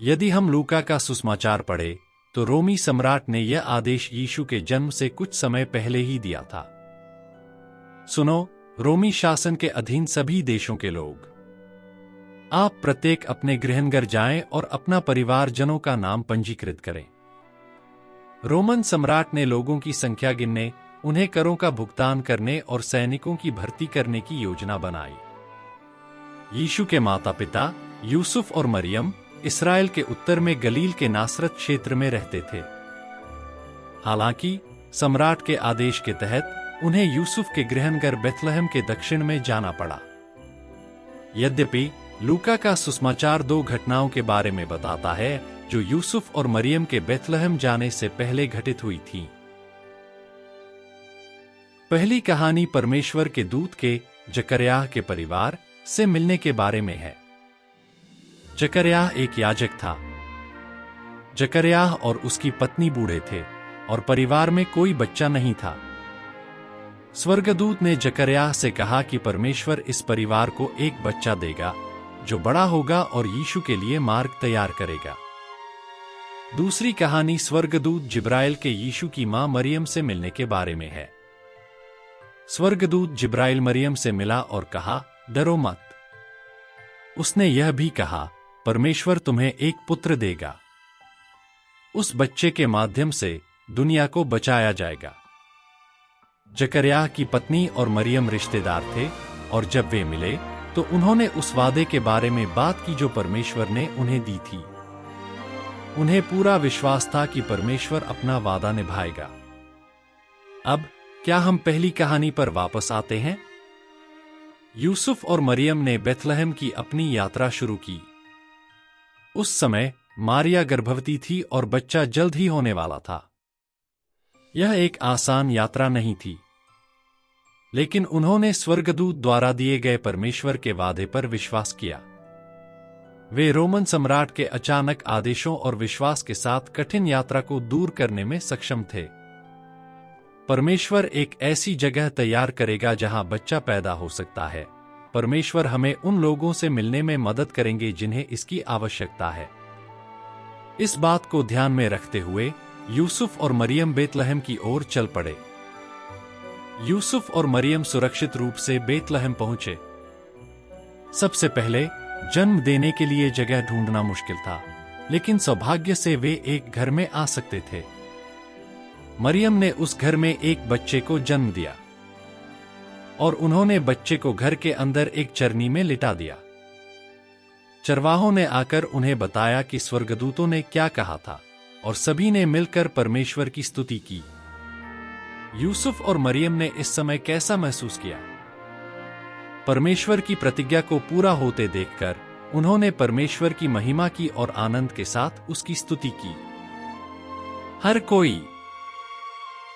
यदि हम लूका का सुसमाचार पढ़े तो रोमी सम्राट ने यह आदेश यीशु के जन्म से कुछ समय पहले ही दिया था। सुनो, रोमी शासन के अधीन सभी देशों के लोग, आप प्रत्येक अपने गृहनगर जाएं और अपना परिवारजनों का नाम पंजीकृत करें। रोमन सम्राट ने लोगों की संख्या गिनने, उन्हें करों का भुगतान करने और सैनिकों की भर्ती करने की योजना बनाई। यीशु के माता पिता यूसुफ और मरियम इस्राएल के उत्तर में गलील के नासरत क्षेत्र में रहते थे। हालांकि सम्राट के आदेश के तहत उन्हें यूसुफ के गृहनगर बेथलहम के दक्षिण में जाना पड़ा। यद्यपि लूका का सुसमाचार दो घटनाओं के बारे में बताता है जो यूसुफ और मरियम के बेथलहम जाने से पहले घटित हुई थीं। पहली कहानी परमेश्वर के दूत के जकरयाह के परिवार से मिलने के बारे में है। जकरयाह एक याजक था। जकरयाह और उसकी पत्नी बूढ़े थे और परिवार में कोई बच्चा नहीं था। स्वर्गदूत ने जकरयाह से कहा कि परमेश्वर इस परिवार को एक बच्चा देगा जो बड़ा होगा और यीशु के लिए मार्ग तैयार करेगा। दूसरी कहानी स्वर्गदूत जिब्राइल के यीशु की मां मरियम से मिलने के बारे में है। स्वर्गदूत जिब्राइल मरियम से मिला और कहा, डरो मत। उसने यह भी कहा, परमेश्वर तुम्हें एक पुत्र देगा। उस बच्चे के माध्यम से दुनिया को बचाया जाएगा। जकरयाह की पत्नी और मरियम रिश्तेदार थे और जब वे मिले तो उन्होंने उस वादे के बारे में बात की जो परमेश्वर ने उन्हें दी थी। उन्हें पूरा विश्वास था कि परमेश्वर अपना वादा निभाएगा। अब क्या हम पहली कहानी पर वापस आते हैं? यूसुफ और मरियम ने बेथलहम की अपनी यात्रा शुरू की। उस समय मारिया गर्भवती थी और बच्चा जल्द ही होने वाला था। यह एक आसान यात्रा नहीं थी, लेकिन उन्होंने स्वर्गदूत द्वारा दिए गए परमेश्वर के वादे पर विश्वास किया। वे रोमन सम्राट के अचानक आदेशों और विश्वास के साथ कठिन यात्रा को दूर करने में सक्षम थे। परमेश्वर एक ऐसी जगह तैयार करेगा जहां बच्चा पैदा हो सकता है। परमेश्वर हमें उन लोगों से मिलने में मदद करेंगे जिन्हें इसकी आवश्यकता है। इस बात को ध्यान में रखते हुए यूसुफ और मरियम बेथलहम की ओर चल पड़े। यूसुफ और मरियम सुरक्षित रूप से बेथलहम पहुंचे। सबसे पहले जन्म देने के लिए जगह ढूंढना मुश्किल था, लेकिन सौभाग्य से वे एक घर में आ सकते थे। मरियम ने उस घर में एक बच्चे को जन्म दिया और उन्होंने बच्चे को घर के अंदर एक चरनी में लिटा दिया। चरवाहों ने आकर उन्हें बताया कि स्वर्गदूतों ने क्या कहा था और सभी ने मिलकर परमेश्वर की स्तुति की। यूसुफ और मरियम ने इस समय कैसा महसूस किया? परमेश्वर की प्रतिज्ञा को पूरा होते देखकर उन्होंने परमेश्वर की महिमा की और आनंद के साथ उसकी स्तुति की। हर कोई,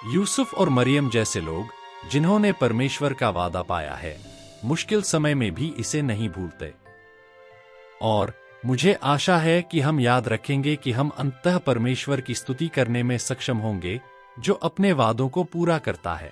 यूसुफ और मरियम जैसे लोग जिन्होंने परमेश्वर का वादा पाया है, मुश्किल समय में भी इसे नहीं भूलते। और मुझे आशा है कि हम याद रखेंगे कि हम अंततः परमेश्वर की स्तुति करने में सक्षम होंगे जो अपने वादों को पूरा करता है।